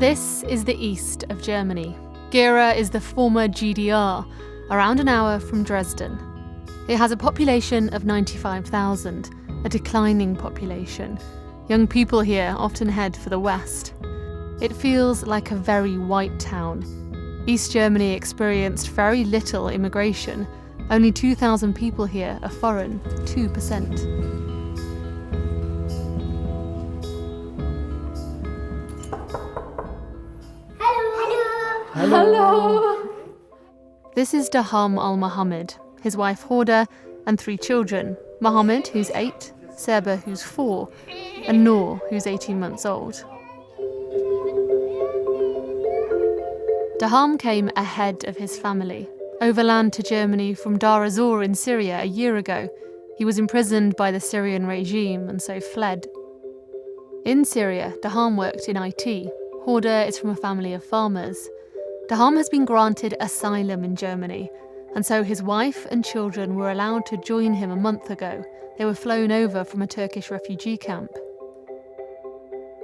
This is the east of Germany. Gera is the former GDR, around an hour from Dresden. It has a population of 95,000, a declining population. Young people here often head for the west. It feels like a very white town. East Germany experienced very little immigration. Only 2,000 people here are foreign, 2%. Hello. This is Daham Al-Mohammed, his wife Hoda, and 3 children, Mohammed, who's 8, Seba, who's 4, and Noor, who's 18 months old. Daham came ahead of his family, overland to Germany from Dar ez-Zor in Syria a year ago. He was imprisoned by the Syrian regime and so fled. In Syria, Daham worked in IT. Hoda is from a family of farmers. Daham has been granted asylum in Germany, and so his wife and children were allowed to join him a month ago. They were flown over from a Turkish refugee camp.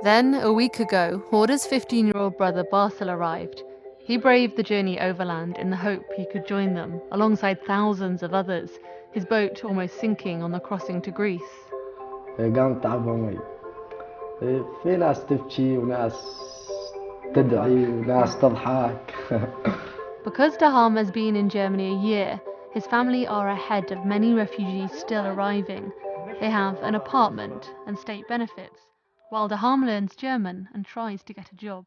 Then, a week ago, Hoda's 15-year-old brother Basil arrived. He braved the journey overland in the hope he could join them, alongside thousands of others, his boat almost sinking on the crossing to Greece. قامت تعبان في ناس تبكي وناس تدعي وناس تضحك. Because Daham has been in Germany a year, his family are ahead of many refugees still arriving. They have an apartment and state benefits, while Daham learns German and tries to get a job.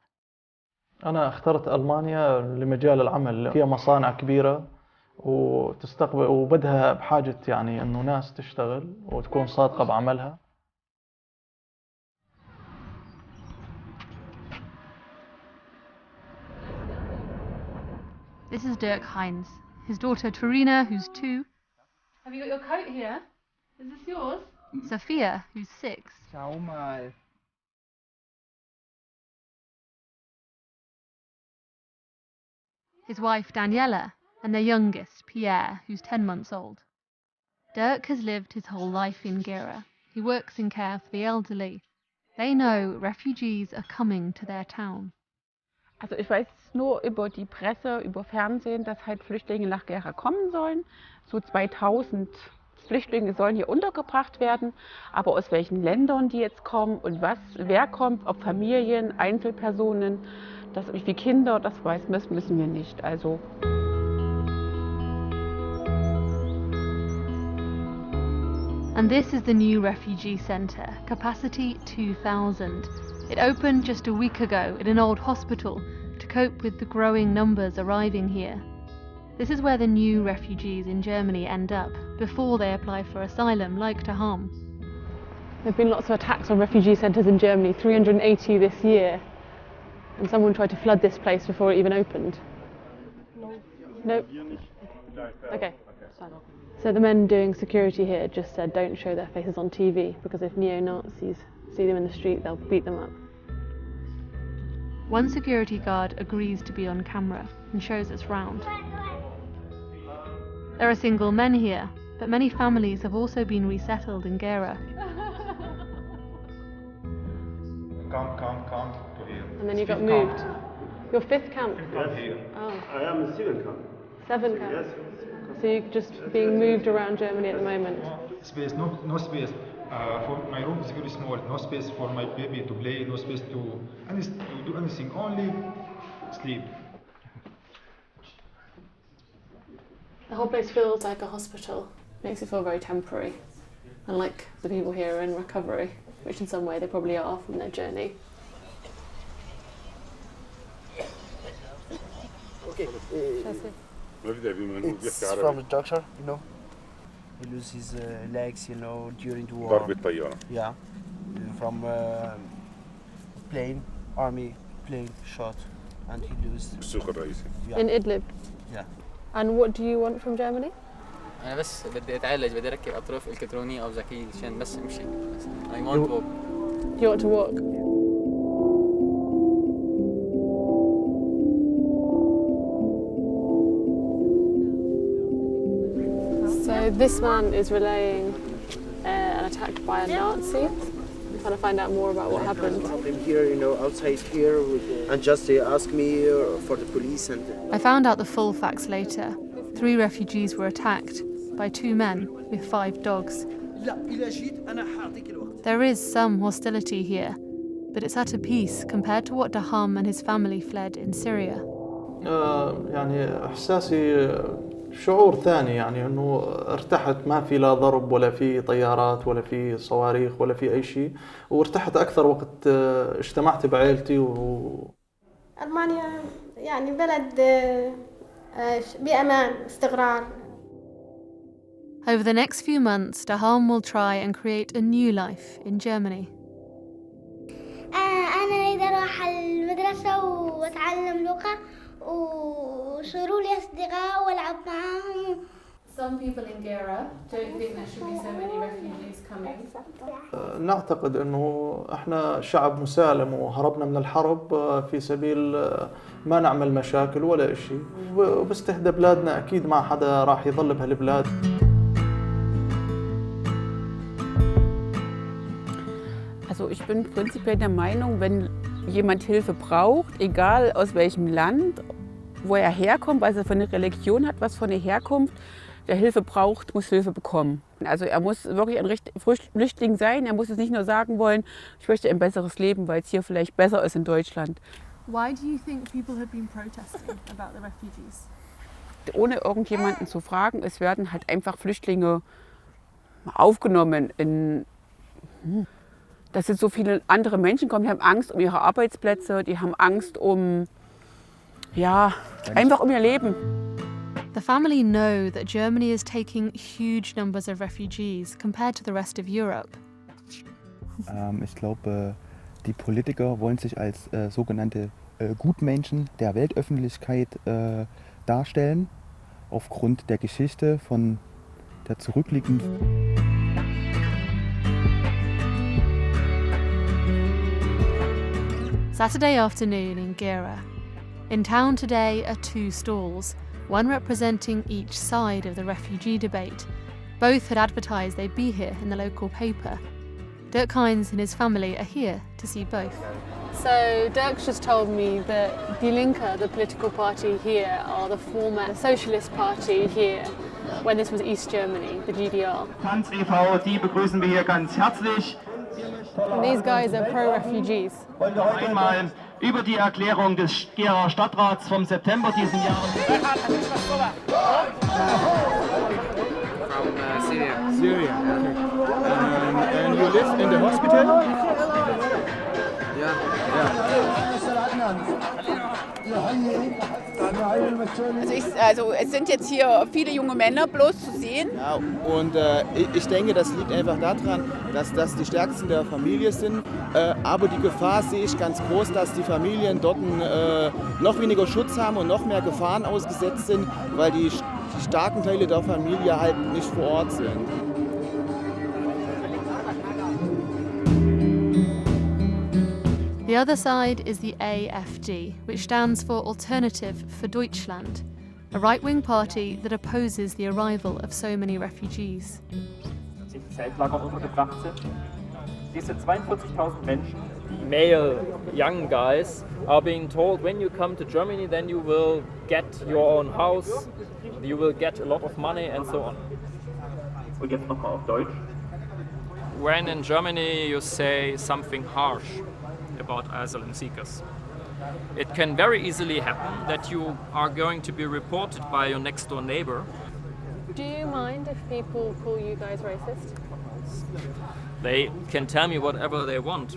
أنا اخترت ألمانيا لمجال العمل، فيها مصانع كبيرة وتستقبل وبدها بحاجة يعني إنه ناس تشتغل وتكون صادقة بعملها. This is Dirk Heinz, his daughter Torina, who's 2. Have you got your coat here? Is this yours? Sophia, who's 6. His wife Daniela, and their youngest, Pierre, who's 10 months old. Dirk has lived his whole life in Gera. He works in care for the elderly. They know refugees are coming to their town. Also ich weiß nur über die Presse, über Fernsehen, dass halt Flüchtlinge nach Gera kommen sollen. So 2000 Flüchtlinge sollen hier untergebracht werden. Aber aus welchen Ländern die jetzt kommen und wer kommt, ob Familien, Einzelpersonen, wie viele Kinder, das müssen wir nicht. Also. And this is the new refugee centre, capacity 2,000. It opened just a week ago in an old hospital to cope with the growing numbers arriving here. This is where the new refugees in Germany end up, before they apply for asylum, like Daham. There have been lots of attacks on refugee centres in Germany, 380 this year. And someone tried to flood this place before it even opened. No? Okay. So the men doing security here just said don't show their faces on TV, because if neo-Nazis see them in the street, they'll beat them up. One security guard agrees to be on camera and shows us round. There are single men here, but many families have also been resettled in Gera. Come to here. And then you got moved. Your 5th camp? Yes, here. Oh. I am in 7th camp. 7 camp? Yes. So you're just being moved around Germany at the moment? Space, no space. For my room is very small. No space for my baby to play. No space to do anything. Only sleep. The whole place feels like a hospital. Makes it feel very temporary. Unlike the people here are in recovery, which in some way they probably are from their journey. Okay. It's from the doctor, you know. He loses his legs, you know, during the war. Yeah. From plane, army plane shot, and he loses. Yeah. In Idlib? Yeah. And what do you want from Germany? أنا بس بدي أتعالج بدي أركب أطراف إلكترونية أو ذكية عشان بس أمشي. I want to walk. You want to walk? So this man is relaying an attack by a Nazi. trying to find out more about what happened. I'm here, you know, outside here, and just they ask me for the police and. I found out the full facts later. 3 refugees were attacked by 2 men with 5 dogs. There is some hostility here, but it's at a peace compared to what Daham and his family fled in Syria. يعني إحساسي شعور ثاني، يعني إنه ارتحت، ما في لا ضرب ولا في طيارات ولا في صواريخ ولا في أي شيء، وارتحت أكثر وقت اجتمعت بعائلتي ألمانيا يعني بلد بأمان استقرار. Over the next few months, Daham will try and create a new life in Germany. أنا أريد أروح المدرسة وأتعلم لغة وصاروا لي أصدقاء وألعب معاهم. Some people in Gera don't think there should be so many refugees coming. نعتقد أنه إحنا شعب مسالم وهربنا من الحرب في سبيل ما نعمل مشاكل ولا إشي، وبستهدى بلادنا أكيد ما حدا راح يظل بهالبلاد. Also ich bin prinzipiell der Meinung, wenn jemand Hilfe braucht, egal aus welchem Land, wo er herkommt, was er für eine Religion hat, was für eine Herkunft, wer Hilfe braucht, muss Hilfe bekommen. Also er muss wirklich ein Flüchtling sein, er muss es nicht nur sagen wollen, ich möchte ein besseres Leben, weil es hier vielleicht besser ist in Deutschland. Why do you think people have been protesting about the refugees? Ohne irgendjemanden zu fragen, es werden halt einfach Flüchtlinge aufgenommen dass jetzt so viele andere Menschen kommen, die haben Angst um ihre Arbeitsplätze, die haben Angst einfach um ihr Leben. The family know that Germany is taking huge numbers of refugees compared to the rest of Europe. Ich glaube, die Politiker wollen sich als sogenannte Gutmenschen der Weltöffentlichkeit darstellen, aufgrund der Geschichte von der zurückliegenden. Saturday afternoon in Gera. In town today are 2 stalls, one representing each side of the refugee debate. Both had advertised they'd be here in the local paper. Dirk Heinz and his family are here to see both. So Dirk's just told me that Die Linke, the political party here, are the former Socialist Party here when this was East Germany, the GDR. Tanz e.V., die begrüßen wir hier ganz herzlich. And these guys are pro-refugees. Einmal über die Erklärung des Gera Stadtrats vom September diesen Jahres. From Syria. Syria. Okay. And you live in the hospital? Also es sind jetzt hier viele junge Männer bloß zu sehen. Ja, und ich denke, das liegt einfach daran, dass das die Stärksten der Familie sind. Aber die Gefahr sehe ich ganz groß, dass die Familien dort noch weniger Schutz haben und noch mehr Gefahren ausgesetzt sind, weil die starken Teile der Familie halt nicht vor Ort sind. The other side is the AfD, which stands for Alternative for Deutschland, a right-wing party that opposes the arrival of so many refugees. In Zeltlagern untergebracht sind. Diese 42.000 Menschen, male young guys, are being told when you come to Germany, then you will get your own house, you will get a lot of money and so on. Und jetzt nochmal auf Deutsch. When in Germany you say something harsh about asylum seekers, it can very easily happen that you are going to be reported by your next door neighbor. Do you mind if people call you guys racist? They can tell me whatever they want,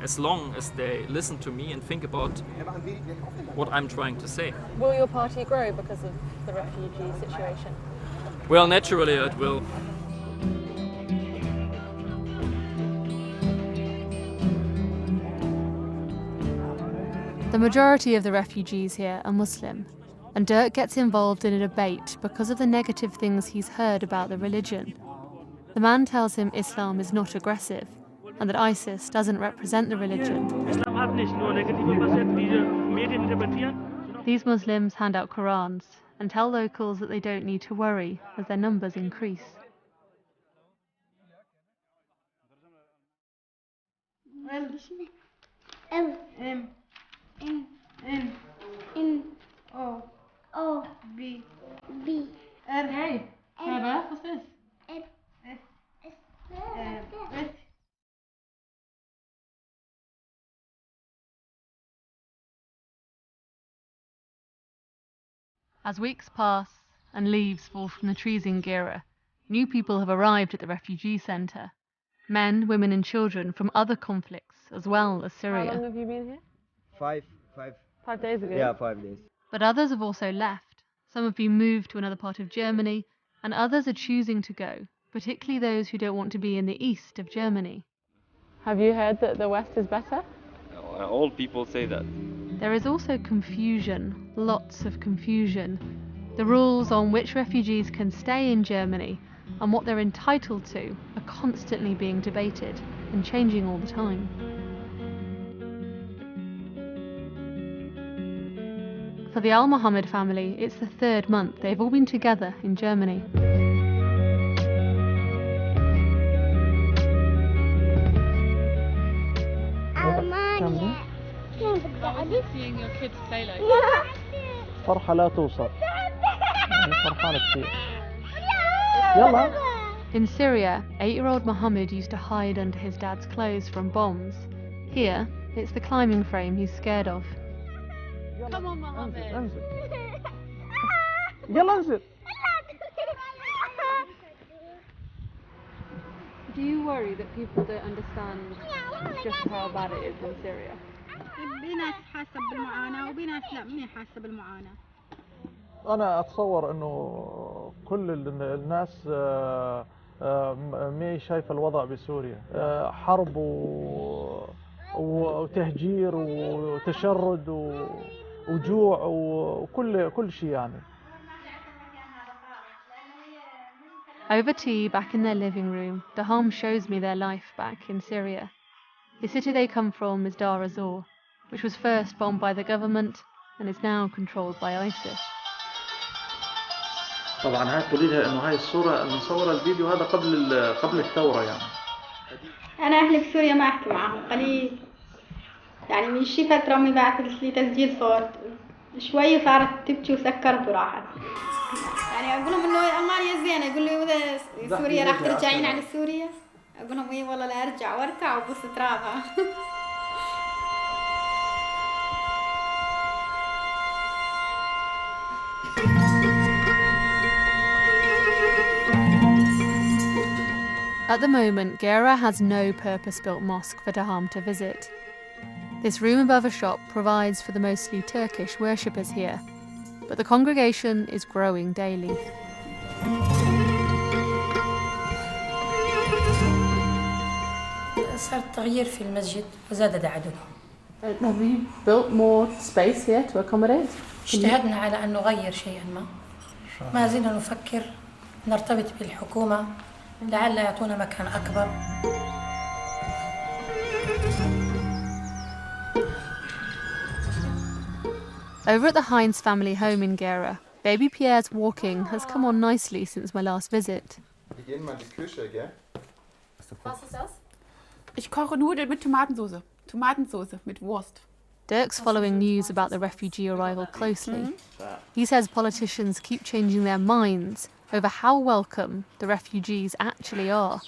as long as they listen to me and think about what I'm trying to say. Will your party grow because of the refugee situation? Well, naturally it will. The majority of the refugees here are Muslim, and Dirk gets involved in a debate because of the negative things he's heard about the religion. The man tells him Islam is not aggressive and that ISIS doesn't represent the religion. These Muslims hand out Qurans and tell locals that they don't need to worry as their numbers increase. As weeks pass and leaves fall from the trees in Gera, new people have arrived at the refugee centre. Men, women and children from other conflicts as well as Syria. How long have you been here? 5 days ago? Yeah, 5 days. But others have also left. Some have been moved to another part of Germany, and others are choosing to go, particularly those who don't want to be in the east of Germany. Have you heard that the West is better? All people say that. There is also confusion, lots of confusion. The rules on which refugees can stay in Germany and what they're entitled to are constantly being debated and changing all the time. For the Al Mohammed family, it's the 3rd month they've all been together in Germany. Seeing your kids play like فرحة لا توصف. فرحانة كثير. يلا. In Syria, 8-year-old Mohammed used to hide under his dad's clothes from bombs. Here, it's the climbing frame he's scared of. Come on, Mohammed. يلا انزل. Do you worry that people don't understand just how bad it is in Syria? في ناس حاسة بالمعاناة وفي ناس لا مين حاسة بالمعاناة. أنا أتصور إنه كل الناس ما شايفة الوضع بسوريا حرب وتهجير وتشرد وجوع وكل شيء يعني. Over tea, back in their living room, Daham shows me their life back in Syria. The city they come from is Dar ez-Zor, which was first bombed by the government and is now controlled by ISIS. طبعا هاي تقولي لها إنه هاي الصورة مصورة الفيديو هذا قبل الثورة يعني. أنا أهلي في سوريا ما أحكي معهم قليل. يعني من شي فترة أمي بعثت لي تسجيل صوت. شوي صارت تبكي وسكرت وراحت. يعني أقول لهم إنه ألمانيا زينة، يقول لي إذا سوريا راح ترجعين على سوريا؟ أقول لهم إيه والله لا أرجع وأركع وبص ترابها. At the moment, Gera has no purpose-built mosque for Daham to visit. This room above a shop provides for the mostly Turkish worshippers here, but the congregation is growing daily. صار تغيير في المسجد وزاد عددهم. Have you built more space here to accommodate? اجتهدنا على أن نغير شيئا ما زلنا نفكر نرتبط بالحكومة لعل يعطونا مكان أكبر. Over at the Heinz family home in Gera, baby Pierre's walking has come on nicely since my last visit. Wir gehen mal in die Küche, gell? Was ist das? Ich koche Nudeln mit Tomatensauce. Tomatensauce mit Wurst. Dirk's following news about the refugee arrival closely. He says politicians keep changing their minds over how welcome the refugees actually are.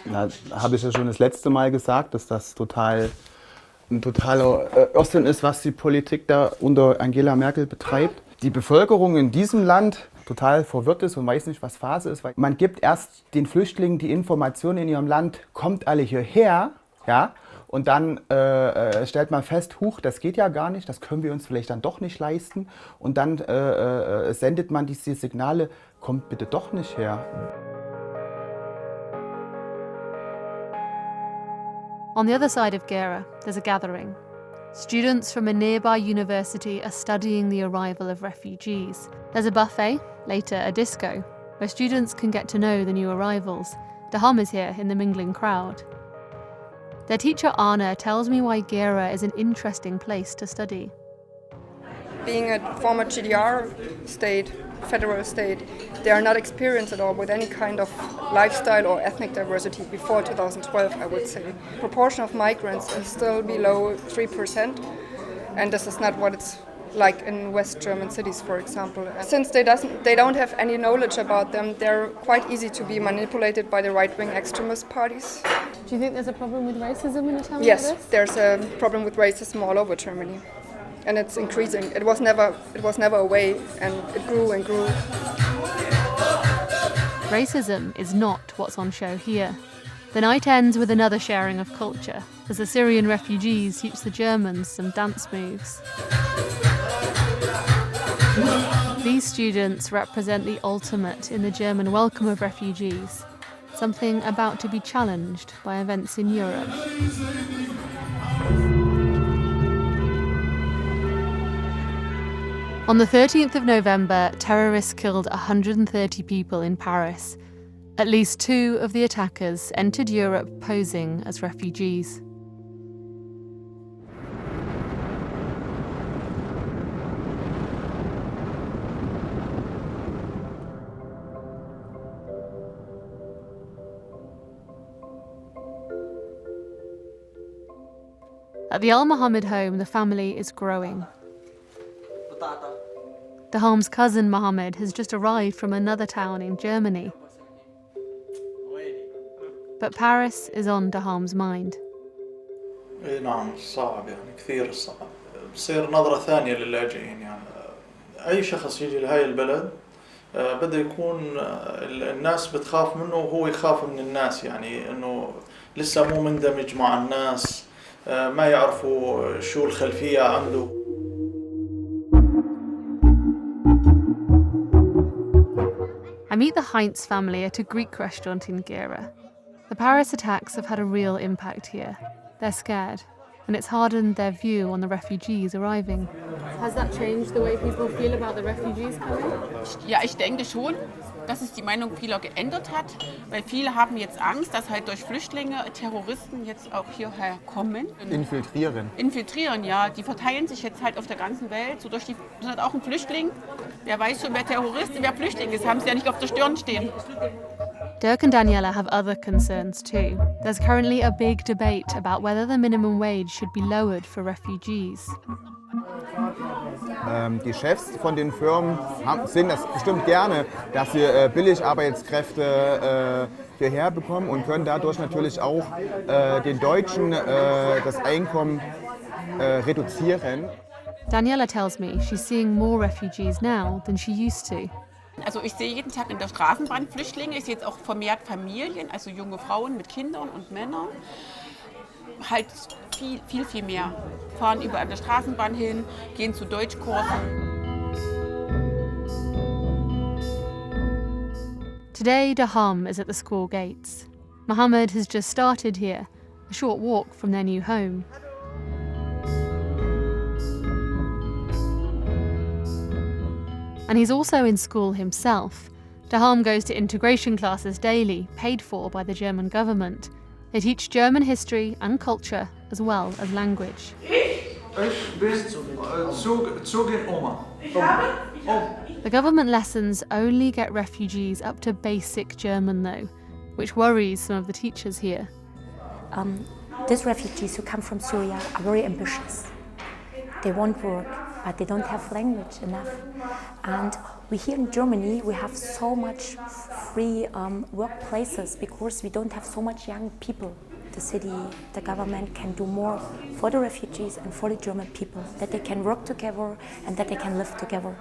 Na, habe ich ja schon das letzte Mal gesagt, dass das ein totaler Irrsinn ist, was die Politik da unter Angela Merkel betreibt. Die Bevölkerung in diesem Land total verwirrt ist und weiß nicht, was Phase ist. Weil man gibt erst den Flüchtlingen die Information in ihrem Land, kommt alle hierher, ja, und dann stellt man fest, huch, das geht ja gar nicht, das können wir uns vielleicht dann doch nicht leisten. Und dann sendet man diese Signale, kommt bitte doch nicht her. On the other side of Gera, there's a gathering. Students from a nearby university are studying the arrival of refugees. There's a buffet, later a disco, where students can get to know the new arrivals. Daham is here in the mingling crowd. Their teacher Anna tells me why Gera is an interesting place to study. Being a former GDR state, federal state, they are not experienced at all with any kind of lifestyle or ethnic diversity before 2012, I would say. Proportion of migrants is still below 3%, and this is not what it's like in West German cities, for example. Since they don't have any knowledge about them, they're quite easy to be manipulated by the right-wing extremist parties. Do you think there's a problem with racism in a town Yes, like this? there's a problem with racism all over Germany, and it's increasing. It was never away, and it grew and grew. Racism is not what's on show here. The night ends with another sharing of culture, as the Syrian refugees teach the Germans some dance moves. These students represent the ultimate in the German welcome of refugees, something about to be challenged by events in Europe. On the 13th of November, terrorists killed 130 people in Paris. At least 2 of the attackers entered Europe posing as refugees. At the Al Mohammed home, the family is growing. Daham's cousin Mohammed has just arrived from another town in Germany. But Paris is on Daham's mind. نعم صعب يعني كثير صعب. بصير نظرة ثانية للاجئين يعني أي شخص يجي لهاي البلد بده يكون الناس بتخاف منه وهو يخاف من الناس يعني إنه لسه مو مندمج مع الناس ما يعرفوا شو الخلفية عنده. I meet the Heinz family at a Greek restaurant in Gera. The Paris attacks have had a real impact here. They're scared, and it's hardened their view on the refugees arriving. Has that changed the way people feel about the refugees coming? Ja, ich denke schon, dass es die Meinung vieler geändert hat, weil viele haben jetzt Angst, dass halt durch Flüchtlinge Terroristen jetzt auch hierher kommen. Infiltrieren. Infiltrieren, ja. Die verteilen sich jetzt halt auf der ganzen Welt. So durch die sind halt auch ein Flüchtling. Wer weiß schon, wer Terrorist und wer Flüchtling ist, haben sie ja nicht auf der Stirn stehen. Dirk and Daniela have other concerns too. There's currently a big debate about whether the minimum wage should be lowered for refugees. Die Chefs von den Firmen sehen das bestimmt gerne, dass sie Billigarbeitskräfte hierher bekommen und können dadurch natürlich auch den Deutschen das Einkommen reduzieren. Daniela tells me she's seeing more refugees now than she used to. Also ich sehe jeden Tag in der Straßenbahn Flüchtlinge, ich sehe jetzt auch vermehrt Familien, also junge Frauen mit Kindern und Männern. Halt viel mehr. Fahren überall an der Straßenbahn hin, gehen zu Deutschkursen. Today, Daham is at the school gates. Mohammed has just started here, a short walk from their new home. And he's also in school himself. Daham goes to integration classes daily, paid for by the German government. They teach German history and culture, as well as language. The government lessons only get refugees up to basic German though, which worries some of the teachers here. These refugees who come from Syria are very ambitious. They want work, but they don't have language enough. And we here in Germany, we have so much free workplaces because we don't have so much young people. The city, the government can do more for the refugees and for the German people, that they can work together and that they can live together.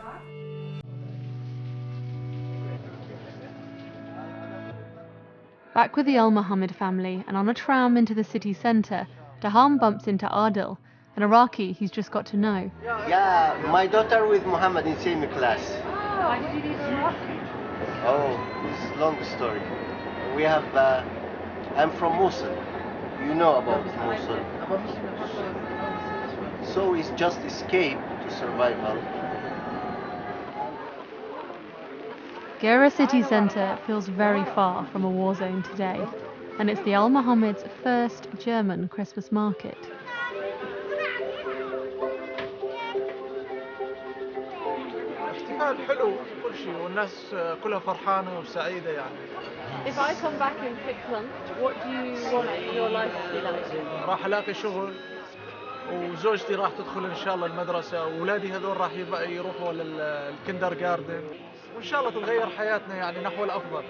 Back with the Al Mohammed family and on a tram into the city centre, Daham bumps into Adil, an Iraqi he's just got to know. Yeah, my daughter with Mohammed in same class. Why did you leave Iraqi? Oh, it's a long story. We have, I'm from Mosul. You know about Mosul. So it's just escape to survival. Gera city centre feels very far from a war zone today, and it's the Al Mohammed's first German Christmas market. شيء والناس كلها فرحانة وسعيدة يعني. If I come back in 6 months, what do you want your life to be like? راح ألاقي شغل وزوجتي راح تدخل إن شاء الله المدرسة وأولادي هذول راح يروحوا للكندر جاردن وإن شاء الله تتغير حياتنا يعني نحو الأفضل.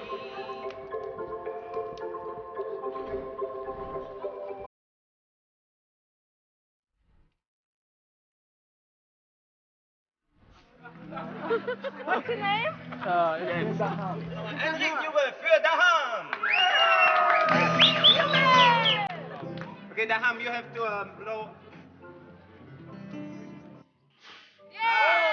What's your name? Henrik Jubel für Daham! Okay, Daham, you have to blow. Yeah!